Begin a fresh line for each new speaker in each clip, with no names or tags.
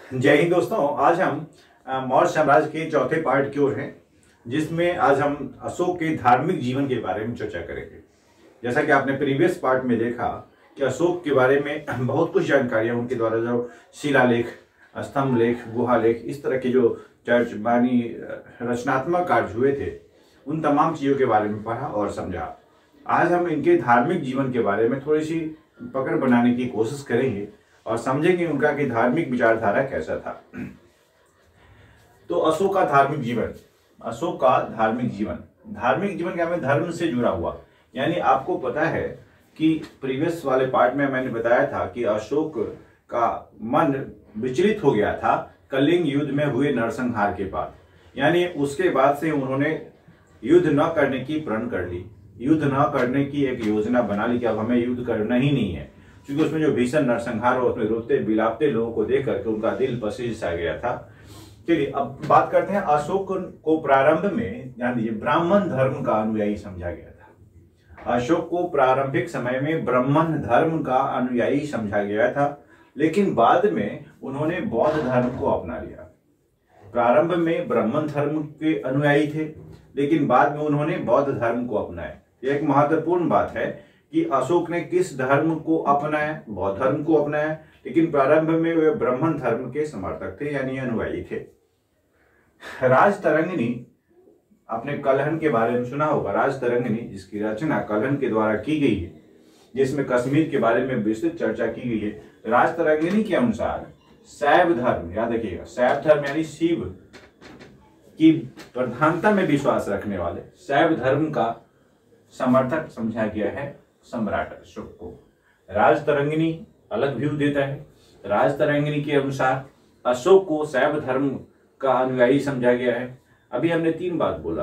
जय हिंद दोस्तों। आज हम मौर्य साम्राज्य के चौथे पार्ट की ओर हैं, जिसमें आज हम अशोक के धार्मिक जीवन के बारे में चर्चा करेंगे। जैसा कि आपने प्रीवियस पार्ट में देखा कि अशोक के बारे में बहुत कुछ जानकारियां उनके द्वारा जो शिलालेख, स्तंभ लेख, गुहा लेख, इस तरह के जो चर्च बानी रचनात्मक कार्य हुए थे, उन तमाम चीज़ों के बारे में पढ़ा और समझा। आज हम इनके धार्मिक जीवन के बारे में थोड़ी सी पकड़ बनाने की कोशिश करेंगे और समझेंगे उनका कि धार्मिक विचारधारा कैसा था। तो अशोक का धार्मिक जीवन, अशोक का धार्मिक जीवन, धार्मिक जीवन क्या में धर्म से जुड़ा हुआ। यानी आपको पता है कि प्रीवियस वाले पार्ट में मैंने बताया था कि अशोक का मन विचलित हो गया था कलिंग युद्ध में हुए नरसंहार के बाद। यानी उसके बाद से उन्होंने युद्ध न करने की प्रण कर ली, युद्ध न करने की एक योजना बना ली कि अब हमें युद्ध करना ही नहीं है, क्योंकि उसमें जो भीषण नरसंहार और उसमें रोते बिलापते लोगों को देख करके उनका दिल पसीज सा गया था। चलिए अब बात करते हैं। अशोक को प्रारंभ में ध्यान दीजिए ब्राह्मण धर्म का अनुयायी समझा गया था। अशोक को प्रारंभिक समय में ब्राह्मण धर्म का अनुयायी समझा गया था, लेकिन बाद में उन्होंने बौद्ध धर्म को अपना लिया। प्रारंभ में ब्राह्मण धर्म के अनुयायी थे, लेकिन बाद में उन्होंने बौद्ध धर्म को अपनाया। यह एक महत्वपूर्ण बात है कि अशोक ने किस धर्म को अपनाया, बौद्ध धर्म को अपनाया, लेकिन प्रारंभ में वे ब्राह्मण धर्म के समर्थक थे, यानी अनुयायी थे। राजतरंगिणी, आपने कलहन के बारे में सुना होगा। राजतरंगिणी जिसकी रचना कलहन के द्वारा की गई है, जिसमें कश्मीर के बारे में विस्तृत चर्चा की गई है। राजतरंगिणी के अनुसार शैव धर्म, याद रखिएगा, शैव धर्म यानी शिव की प्रधानता में विश्वास रखने वाले शैव धर्म का समर्थक समझा गया है सम्राट अशोक को। राजतरंगिणी अलग व्यू देता है। राजतरंगिणी के अनुसार अशोक को शैव धर्म का अनुयायी समझा गया है। अभी हमने तीन बात बोला।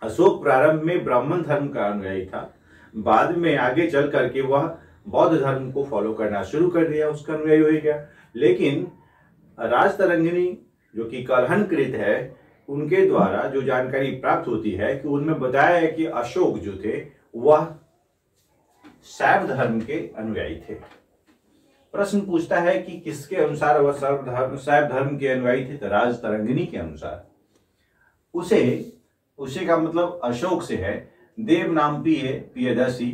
अशोक प्रारंभ में ब्राह्मण धर्म का अनुयायी था, बाद में आगे चल करके वह बौद्ध धर्म को फॉलो करना शुरू कर दिया, उसका अनुयायी हो गया। लेकिन राजतरंगिणी जो कि कलहनकृत है, उनके द्वारा जो जानकारी प्राप्त होती है कि उनमें बताया है कि अशोक जो थे वह शैव धर्म के अनुयायी थे। प्रश्न पूछता है कि किसके अनुसार वह शैव धर्म के अनुयायी थे, तो राजतरंगिणी के अनुसार। उसे का मतलब अशोक से है। देव नाम पियदसी,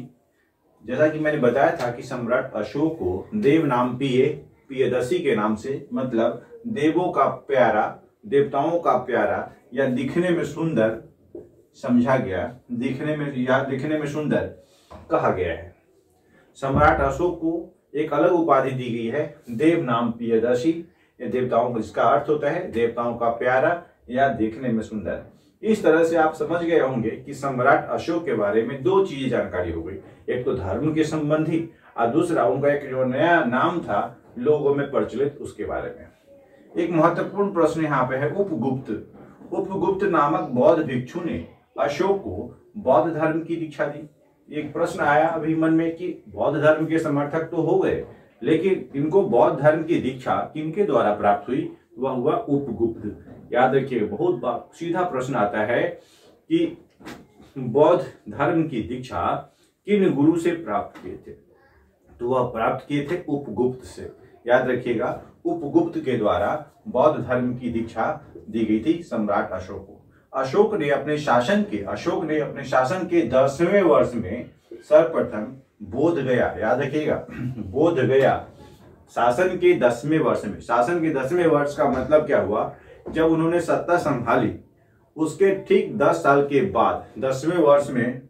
जैसा कि मैंने बताया था कि सम्राट अशोक को देव नाम पियदसी के नाम से मतलब देवों का प्यारा, देवताओं का प्यारा या दिखने में सुंदर समझा गया, दिखने में सुंदर कहा गया है। सम्राट अशोक को एक अलग उपाधि दी गई है, देव नाम पियदसी। देवताओं का, जिसका अर्थ होता है देवताओं का प्यारा या देखने में सुंदर। इस तरह से आप समझ गए होंगे कि सम्राट अशोक के बारे में दो चीजें जानकारी हो गई, एक तो धर्म के संबंधी और दूसरा उनका एक जो नया नाम था लोगों में प्रचलित, उसके बारे में। एक महत्वपूर्ण प्रश्न यहाँ पे है उपगुप्त। उपगुप्त नामक बौद्ध भिक्षु ने अशोक को बौद्ध धर्म की दीक्षा दी। एक प्रश्न आया अभी मन में कि बौद्ध धर्म के समर्थक तो हो गए, लेकिन इनको बौद्ध धर्म की दीक्षा किनके द्वारा प्राप्त हुई, वह हुआ उपगुप्त। याद रखिए, बहुत सीधा प्रश्न आता है कि बौद्ध धर्म की दीक्षा किन गुरु से प्राप्त किए थे, तो वह प्राप्त किए थे उपगुप्त से। याद रखिएगा, उपगुप्त के द्वारा बौद्ध धर्म की दीक्षा दी गई थी सम्राट अशोक को। अशोक ने अपने शासन के 10वें वर्ष में सर्वप्रथम बोध गया, याद रखिएगा, बोध गया शासन के 10वें वर्ष में। शासन के 10वें वर्ष का मतलब क्या हुआ, जब उन्होंने सत्ता संभाली उसके ठीक 10 साल के बाद 10वें वर्ष में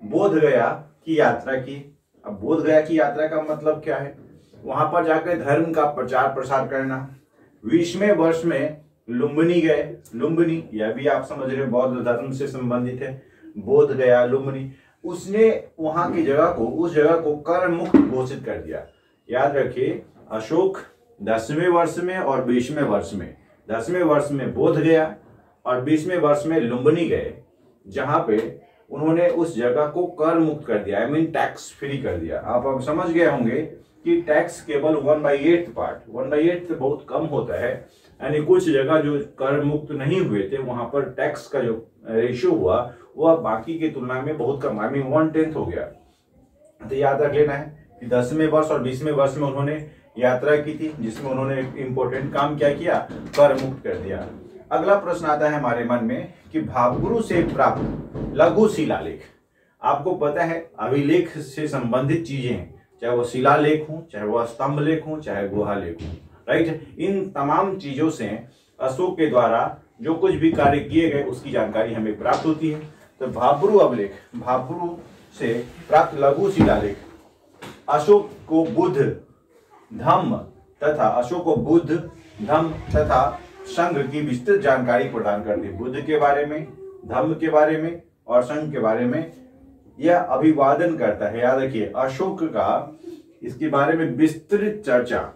बोध गया की यात्रा की। अब बोध गया की यात्रा का मतलब क्या है, वहां पर जाकर धर्म का प्रचार प्रसार करना। 20वें वर्ष में लुम्बिनी गए। लुम्बिनी, यह भी आप समझ रहे बौद्ध धर्म से संबंधित है। बोध गया, लुम्बिनी, उसने वहां की उस जगह को कर मुक्त घोषित कर दिया। याद रखिए, अशोक 10वें वर्ष में और 20वें वर्ष में, 10वें वर्ष में बोध गया और 20वें वर्ष में लुम्बिनी गए, जहां पे उन्होंने उस जगह को कर मुक्त कर दिया, आई मीन टैक्स फ्री कर दिया। आप अब समझ गए होंगे कि टैक्स केवल 1/8 पार्ट, 1/8 बहुत कम होता है, यानी कुछ जगह जो कर मुक्त नहीं हुए थे वहां पर टैक्स का जो रेशियो हुआ वह बाकी की तुलना में बहुत कम, आई मीन 1/10 हो गया। तो याद रख लेना है कि 10वें वर्ष और 20वें वर्ष में उन्होंने यात्रा की थी, जिसमें उन्होंने एक इम्पोर्टेंट काम क्या किया, कर मुक्त कर दिया। अगला प्रश्न आता है हमारे मन में कि भावगुरु से प्राप्त लघु शिलालेख। आपको पता है अभिलेख से संबंधित चीजें, चाहे वो शिलालेख हो, चाहे वो स्तंभ लेख हो, चाहे गुहा लेख हो, राइट, इन तमाम चीजों से अशोक के द्वारा जो कुछ भी कार्य किए गए उसकी जानकारी हमें प्राप्त होती है। तो भावगुरु अभिलेख, भावगुरु से प्राप्त लघु शिलालेख अशोक को बुद्ध धम्म तथा संघ की विस्तृत जानकारी प्रदान करती है। बुद्ध के बारे में, धम्म के बारे में और संघ के बारे में यह अभिवादन करता है। याद रखिए, अशोक का इसके बारे में विस्तृत चर्चा,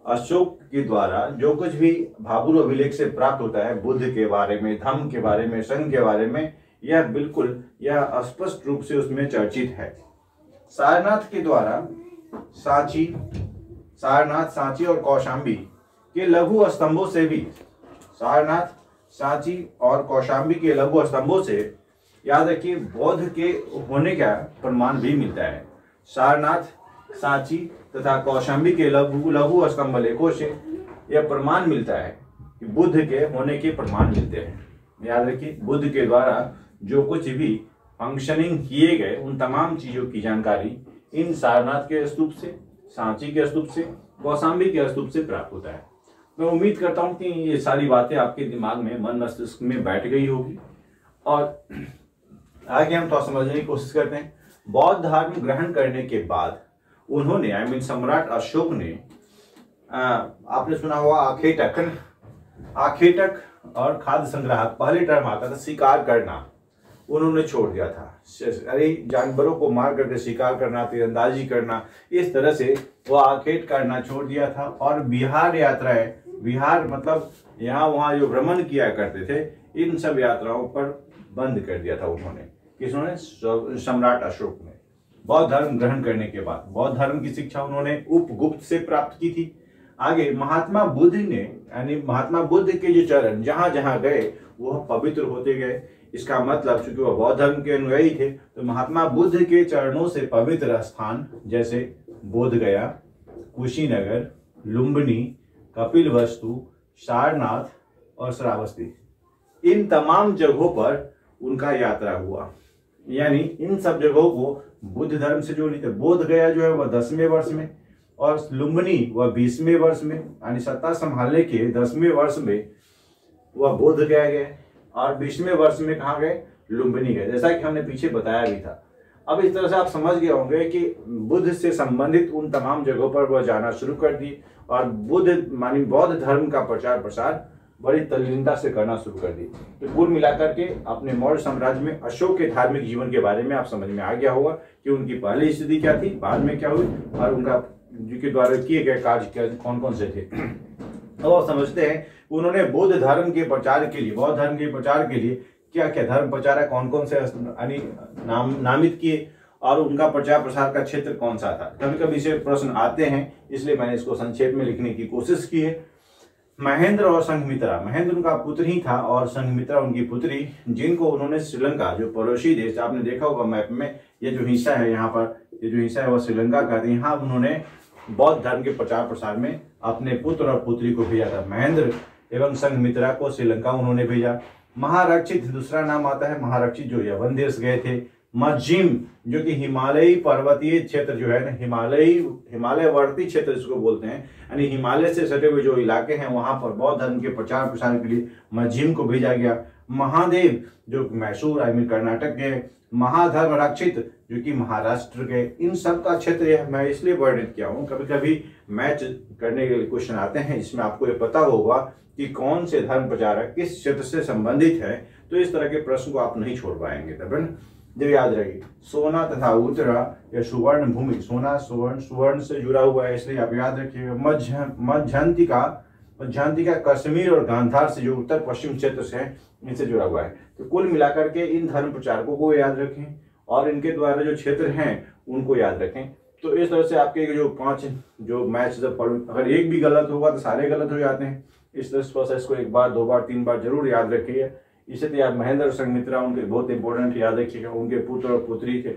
अशोक के द्वारा जो कुछ भी भावगुरु अभिलेख से प्राप्त होता है, बुद्ध के बारे में, धम्म के बारे में, संघ के बारे में, यह बिल्कुल यह स्पष्ट रूप से उसमें चर्चित है। सारनाथ के द्वारा सारनाथ, सांची और कौशाम्बी के लघु स्तंभों से भी, सारनाथ, सांची और कौशाम्बी के लघु स्तंभों से याद रखिए बौद्ध के होने का प्रमाण भी मिलता है। सारनाथ, सांची तथा कौशाम्बी के लघु स्तंभ लेखों से यह प्रमाण मिलता है कि बुद्ध के होने के प्रमाण मिलते हैं। याद रखिए, बुद्ध के द्वारा जो कुछ भी फंक्शनिंग किए गए उन तमाम चीजों की जानकारी इन सारनाथ के स्तूप से, सांची के स्तूप से, कौशाम्बी के स्तूप से प्राप्त होता है। मैं उम्मीद करता हूं कि ये सारी बातें आपके दिमाग में, मन मस्तिष्क में बैठ गई होगी और आगे हम थोड़ा समझने की कोशिश करते हैं। बौद्ध धर्म ग्रहण करने के बाद उन्होंने सम्राट अशोक ने, आपने सुना हुआ आखेटक और खाद्य संग्राहक, पहले टर्म आता था शिकार करना, उन्होंने छोड़ दिया था। अरे जानवरों को मार करके शिकार करना, तीरंदाजी करना, इस तरह से वो आखेट करना छोड़ दिया था। और बिहार यात्राएं, बिहार मतलब यहाँ वहाँ जो भ्रमण किया करते थे, इन सब यात्राओं पर बंद कर दिया था उन्होंने। किसने? सम्राट अशोक ने। बौद्ध धर्म ग्रहण करने के बाद बौद्ध धर्म की शिक्षा उन्होंने उपगुप्त से प्राप्त की थी। आगे महात्मा बुद्ध ने, यानी महात्मा बुद्ध के जो चरण जहां जहां गए वह पवित्र होते गए। इसका मतलब चूंकि वह बौद्ध धर्म के अनुयायी थे तो महात्मा बुद्ध के चरणों से पवित्र स्थान जैसे बोध गया, कुशीनगर, लुम्बिनी, कपिलवस्तु, सारनाथ और श्रावस्ती, इन तमाम जगहों पर उनका यात्रा हुआ। यानी इन सब जगहों को बुद्ध धर्म से जोड़ी थे। बोध गया जो है वह 10वें वर्ष में और लुम्बिनी वह 20वें वर्ष में, यानी सत्ता संभालने के 10वें वर्ष में वह बोध गया गए और 20वें वर्ष में कहाँ गए? लुम्बिनी गए, जैसा कि हमने पीछे बताया भी था। अब इस तरह से आप समझ गए होंगे कि बुद्ध से संबंधित उन तमाम जगहों पर वह जाना शुरू कर दी और बुद्ध मानी बौद्ध धर्म का प्रचार प्रसार बड़ी तल्लीनता से करना शुरू कर दी। तो कुल मिलाकर के अपने मौर्य साम्राज्य में अशोक के धार्मिक जीवन के बारे में आप समझ में आ गया होगा कि उनकी पहली स्थिति क्या थी, बाद में क्या हुई और उनका जिनके द्वारा किए गए कार्य कौन कौन से थे। अब समझते हैं उन्होंने बौद्ध धर्म के प्रचार के लिए, बौद्ध धर्म के प्रचार के लिए क्या क्या धर्म प्रचारक कौन कौन से नामित किए और उनका प्रचार प्रसार का क्षेत्र कौन सा था। कभी कभी इसे प्रश्न आते हैं, इसलिए मैंने इसको संक्षेप में लिखने की कोशिश की है। महेंद्र और संघमित्रा, महेंद्र उनका पुत्र ही था और संघमित्रा उनकी पुत्री, जिनको उन्होंने श्रीलंका, जो पड़ोसी देश आपने देखा होगा मैप में, ये जो हिस्सा है यहाँ पर, ये जो हिस्सा है वह श्रीलंका का, यहाँ उन्होंने बौद्ध धर्म के प्रचार प्रसार में अपने पुत्र और पुत्री को भेजा था। महेंद्र एवं संघमित्रा को श्रीलंका उन्होंने भेजा। महारक्षित दूसरा नाम आता है, महारक्षित जो यवन देश गए थे। मज्जिम जो कि हिमालयी पर्वतीय क्षेत्र जो है ना, हिमालयवर्ती क्षेत्र जिसको बोलते हैं, यानी हिमालय से सटे हुए जो इलाके हैं वहां पर बौद्ध धर्म के प्रचार प्रसार के लिए मज्जिम को भेजा गया। महादेव जो मैसूर कर्नाटक के, महाधर्म रक्षित जो कि महाराष्ट्र के, इन सब का क्षेत्र मैं इसलिए वर्णित किया हूँ। कभी कभी मैच करने के लिए क्वेश्चन आते हैं, इसमें आपको ये पता होगा कि कौन से धर्म प्रचारक किस क्षेत्र से संबंधित है, तो इस तरह के प्रश्न को आप नहीं छोड़ पाएंगे। तब जब याद रहिए, सोना तथा उत्तरा या सुवर्ण भूमि, सोना सुवर्ण से जुड़ा हुआ है, इसलिए आप याद रखिएगा। मध्यंतिका कश्मीर और गांधार से जो उत्तर पश्चिम क्षेत्र से है, इनसे जुड़ा हुआ है। तो कुल मिलाकर के इन धर्म प्रचारकों को याद रखें और इनके द्वारा जो क्षेत्र हैं उनको याद रखें। तो इस तरह से आपके जो 5 जो मैच जब अगर एक भी गलत होगा तो सारे गलत हो जाते हैं। इस तरह प्रोसेस को 1 बार 2 बार 3 बार जरूर याद रखिए। इसलिए आप महेंद्र और संघमित्रा उनके बहुत इंपॉर्टेंट याद रखिएगा, उनके पुत्र और पुत्री थे।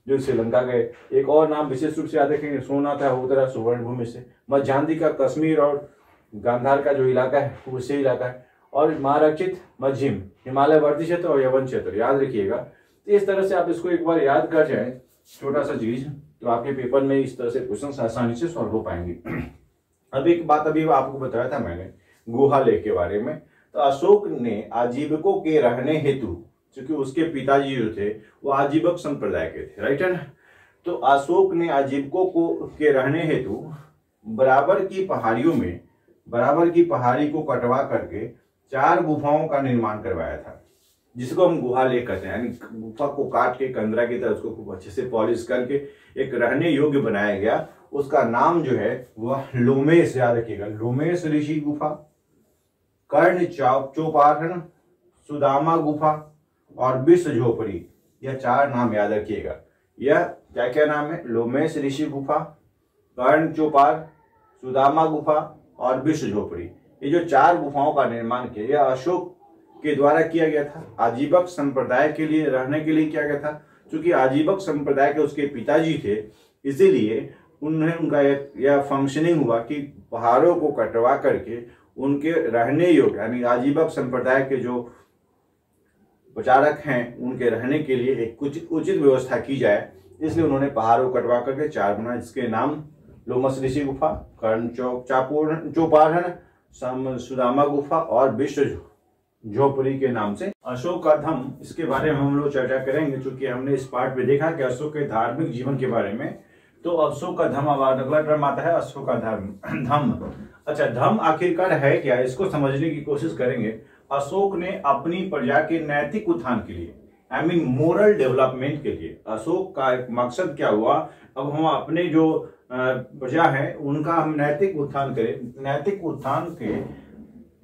जो श्रीलंका गए। एक और नाम विशेष रूप से याद रखेंगे, सोना था उत्तरा सुवर्ण भूमि से, मध्यांति का कश्मीर और गांधार का जो इलाका है वो उससे इलाका है, और महारक्षित मध्यम हिमालयवर्ती क्षेत्र और यवन क्षेत्र, याद रखिएगा। तो इस तरह से आप इसको एक बार याद कर जाए छोटा सा चीज, तो आपके पेपर में इस तरह से क्वेश्चन आसानी से सॉल्व हो पाएंगे। अब एक बात अभी आपको बताया था मैंने गुहा लेक के बारे में। तो अशोक ने आजीविकों के रहने हेतु, क्योंकि उसके पिताजी जो थे वो आजीवक संप्रदाय के थे, राइट है ना। तो अशोक ने आजीविकों को के रहने हेतु बराबर की पहाड़ी को कटवा करके 4 गुफाओं का निर्माण करवाया था, जिसको हम गुहा लेक कहते हैं। यानी गुफा को काट के कंदरा की तरह उसको खूब अच्छे से पॉलिश करके एक रहने योग्य बनाया गया। उसका नाम जो है वह लोमेश, याद रखिएगा, लोमेश ऋषि गुफा, कर्ण चौपारण, सुदामा गुफा और विश्व झोपड़ी, यह 4 नाम याद रखिएगा। यह क्या क्या नाम है? लोमेश ऋषि गुफा, कर्ण चौपार, सुदामा गुफा और विश्व झोपड़ी। ये जो 4 गुफाओं का निर्माण किया, यह अशोक के द्वारा किया गया था। आजीवक संप्रदाय के लिए रहने के लिए किया गया था। क्योंकि आजीवक संप्रदाय के उसके पिताजी थे, इसीलिए उनका यह फंक्शनिंग हुआ कि पहाड़ों को कटवा करके उनके रहने योग्य, यानी आजीवक संप्रदाय के जो प्रचारक हैं उनके रहने के लिए एक कुछ उचित व्यवस्था की जाए। इसलिए उन्होंने पहाड़ों को कटवा करके 4 बनाए, जिसके नाम लोमस ऋषि गुफा, कर्ण चौपारण, सुदामा गुफा और विश्व झोपड़ी के नाम से। अशोक का धम्म, इसके बारे में हम लोग चर्चा करेंगे, क्योंकि हमने इस पार्ट में देखा कि अशोक के धार्मिक जीवन के बारे में। तो अशोक का धम्म, अब अगला टर्म आता है अशोक का धम्म। अच्छा, धम्म आखिरकार है क्या, इसको समझने की कोशिश करेंगे। अशोक ने अपनी प्रजा के नैतिक उत्थान के लिए, आई मीन मोरल डेवलपमेंट के लिए, अशोक का एक मकसद क्या हुआ, अब हम अपने जो प्रजा है उनका हम नैतिक उत्थान करें। नैतिक उत्थान के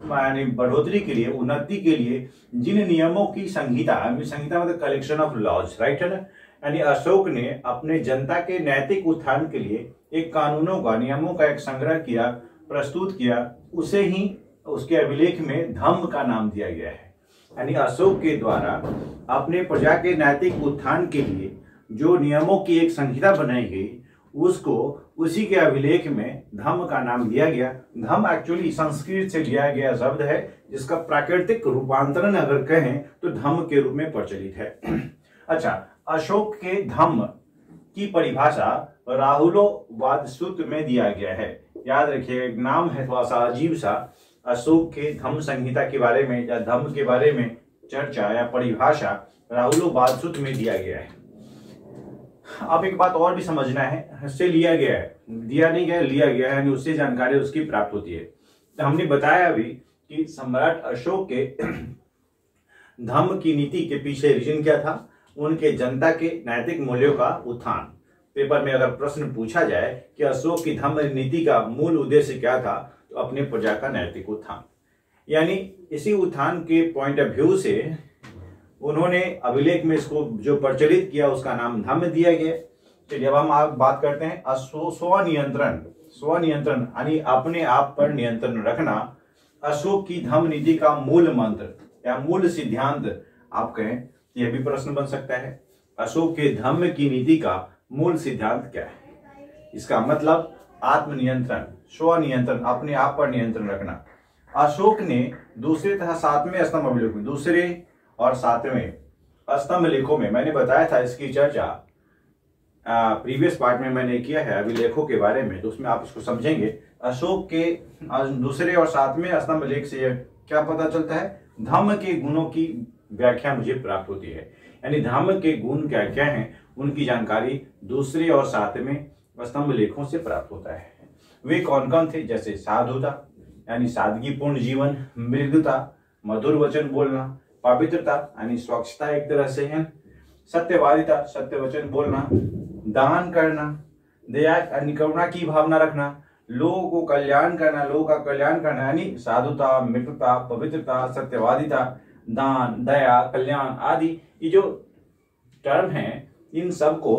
यानी बढ़ोतरी के लिए, उन्नति के लिए जिन नियमों की संहिता मतलब कलेक्शन ऑफ लॉज, राइट है ना। यानी अशोक ने अपने जनता के नैतिक उत्थान के लिए एक कानूनों का, नियमों का एक संग्रह किया, प्रस्तुत किया, उसे ही उसके अभिलेख में धम्म का नाम दिया गया है। यानी अशोक के द्वारा अपने प्रजा के नैतिक उत्थान के लिए जो नियमों की एक संहिता बनाई गई, उसको उसी के अभिलेख में धम्म का नाम दिया गया। धम्म एक्चुअली संस्कृत से लिया गया शब्द है, जिसका प्राकृतिक रूपांतरण अगर कहें तो धम्म के रूप में प्रचलित है। अच्छा, अशोक के धम्म की परिभाषा राहुलोवाद सूत्र में दिया गया है। याद रखिए, एक नाम है थोड़ा सा अजीब सा, अशोक के धम्म संहिता के बारे में या धम्म के बारे में चर्चा या परिभाषा राहुलोवाद सूत्र में दिया गया है। अब एक बात और भी समझना है, इससे लिया गया है, दिया नहीं गया, लिया गया है, यानी उससे जानकारी उसकी प्राप्त होती है। तो हमने बताया अभी कि सम्राट अशोक के धम्म की नीति के पीछे रीजन क्या था, उनके जनता के नैतिक मूल्यों का उत्थान। पेपर में अगर प्रश्न पूछा जाए कि अशोक की धम्म नीति का मूल उद्देश्य क्या था, तो अपने प्रजा का नैतिक उत्थान। यानी इसी उत्थान के पॉइंट ऑफ व्यू से उन्होंने अभिलेख में इसको जो प्रचलित किया उसका नाम धम्म दिया गया। चलिए अब हम बात करते हैं स्वनियंत्रण यानी अपने आप पर नियंत्रण रखना। अशोक की धम्म नीति का मूल मंत्र या मूल सिद्धांत आप कहें, यह भी प्रश्न बन सकता है। अशोक के धम्म की नीति का मूल सिद्धांत क्या है? इसका मतलब आत्मनियंत्रण, स्वनियंत्रण, अपने आप पर नियंत्रण रखना। अशोक ने दूसरे तथा 7वें स्तंभ अभिलेख में, दूसरे और 7वें स्तंभ लेखों में, मैंने बताया था इसकी चर्चा प्रीवियस पार्ट में मैंने किया है अभिलेखों के बारे में, तो उसमें आप इसको समझेंगे। अशोक के दूसरे और 7वें स्तंभ लेख से क्या पता चलता है? धम्म के गुणों की व्याख्या मुझे प्राप्त होती है। यानी धम्म के गुण क्या क्या हैं, उनकी जानकारी दूसरे और 7वें स्तंभ लेखों से प्राप्त होता है। वे कौन कौन थे? जैसे साधुता यानी सादगीपूर्ण जीवन, मृदुता मधुर वचन बोलना, पवित्रता यानी स्वच्छता एक तरह से है, सत्यवादिता सत्य वचन बोलना, दान करना, दया यानी करुणा की भावना रखना, लोगों को कल्याण करना, लोगों का कल्याण करना, यानी साधुता, मित्रता, पवित्रता, सत्यवादिता, दान, दया, कल्याण आदि ये जो टर्म हैं, इन सब को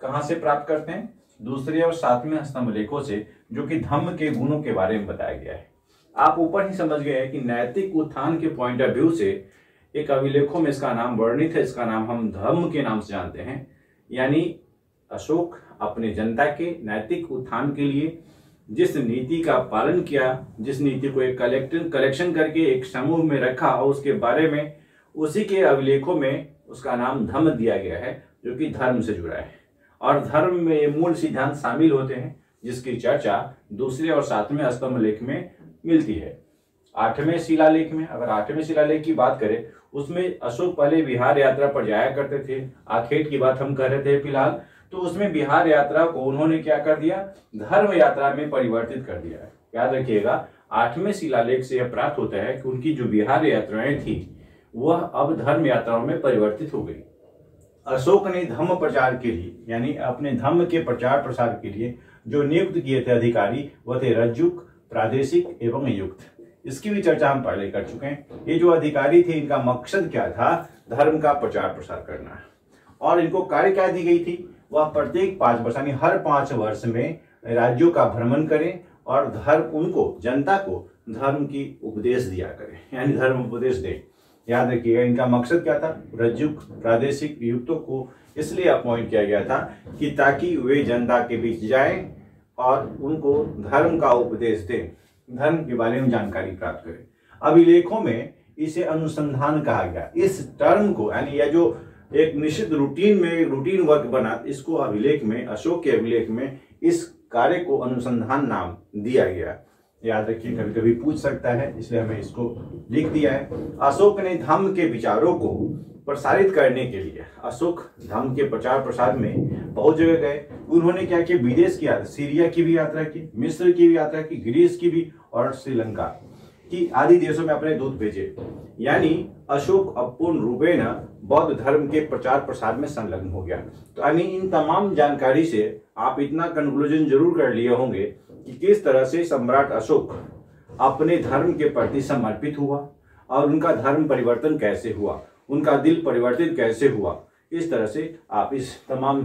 कहां से प्राप्त करते हैं? दूसरे और 7वें स्तंभ लेखों से, जो कि धम्म के गुणों के बारे में बताया गया है। आप ऊपर ही समझ गए हैं कि नैतिक उत्थान के पॉइंट ऑफ व्यू से एक अभिलेखों में इसका नाम वर्णित है, इसका नाम हम धम्म के नाम से जानते हैं। यानी अशोक अपने जनता के नैतिक उत्थान के लिए जिस नीति का पालन किया, जिस नीति को एक कलेक्शन करके एक समूह में रखा और उसके बारे में उसी के अभिलेखों में उसका नाम धम्म दिया गया है, जो कि धर्म से जुड़ा है। और धर्म में ये मूल सिद्धांत शामिल होते हैं जिसकी चर्चा दूसरे और सातवें स्तंभ लेख में मिलती है। आठवें शिलालेख में, अगर आठवें शिलालेख की बात करें, उसमें अशोक पहले बिहार यात्रा पर जाया करते थे। आखेट की बात हम कर रहे थे फिलहाल, तो उसमें बिहार यात्रा को उन्होंने क्या कर दिया, धर्म यात्रा में परिवर्तित कर दिया है। याद रखिएगा, आठवें शिलालेख से यह प्राप्त होता है कि उनकी जो बिहार यात्राएं थी वह अब धर्म यात्राओं में परिवर्तित हो गई। अशोक ने धम्म प्रचार के लिए, यानी अपने धम्म के प्रचार प्रसार के लिए जो नियुक्त किए थे अधिकारी, वह थे रज्जुक, प्रादेशिक एवं युक्त। इसकी भी चर्चा हम पहले कर चुके हैं। ये जो अधिकारी थे, इनका मकसद क्या था, धर्म का प्रचार प्रसार करना। और इनको कार्य क्या दी गई थी, वह प्रत्येक 5 वर्ष यानी हर 5 वर्ष में राज्यों का भ्रमण करें और उनको जनता को धर्म की उपदेश दिया करें, यानी धर्म उपदेश दें। याद रखिएगा, इनका मकसद क्या था, रज्जुक, प्रादेशिक, युक्तों को इसलिए अपॉइंट किया गया था कि ताकि वे जनता के बीच जाएं और उनको धर्म का उपदेश दें, धर्म के बारे में जानकारी प्राप्त करें। अभिलेखों में इसे अनुसंधान कहा गया। इस टर्म को, यानी यह जो एक निश्चित रूटीन वर्क बना, इसको अभिलेख में, अशोक के अभिलेख में इस कार्य को अनुसंधान नाम दिया गया। याद रखिए, कभी कभी पूछ सकता है, इसलिए हमें इसको लिख दिया है। अशोक ने धम्म के विचारों को प्रसारित करने के लिए, अशोक धम्म के प्रचार प्रसार में बहुत जगह गए। उन्होंने क्या किया, विदेश की यात्रा, सीरिया की भी यात्रा की, मिस्र की भी यात्रा की, ग्रीस की भी और श्रीलंका की आदि देशों में अपने दूत भेजे। यानी अशोक अब पूर्ण रूपेण बौद्ध धर्म के प्रचार प्रसार में संलग्न हो गया। तो यानी इन तमाम जानकारी से आप इतना कंक्लूजन जरूर कर लिए होंगे कि किस तरह से सम्राट अशोक अपने धर्म के प्रति समर्पित हुआ और उनका धर्म परिवर्तन कैसे हुआ, उनका दिल परिवर्तित कैसे हुआ। इस तरह से आप इस तमाम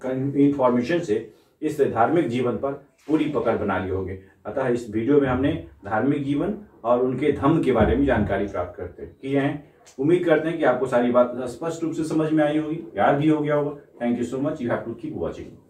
इंफॉर्मेशन से इस धार्मिक जीवन पर पूरी पकड़ बना लिए होंगे। अतः इस वीडियो में हमने धार्मिक जीवन और उनके धम्म के बारे में जानकारी प्राप्त किए हैं। उम्मीद करते हैं कि आपको सारी बात स्पष्ट रूप से समझ में आई होगी, याद भी हो गया होगा। Thank you so much. You have to keep watching.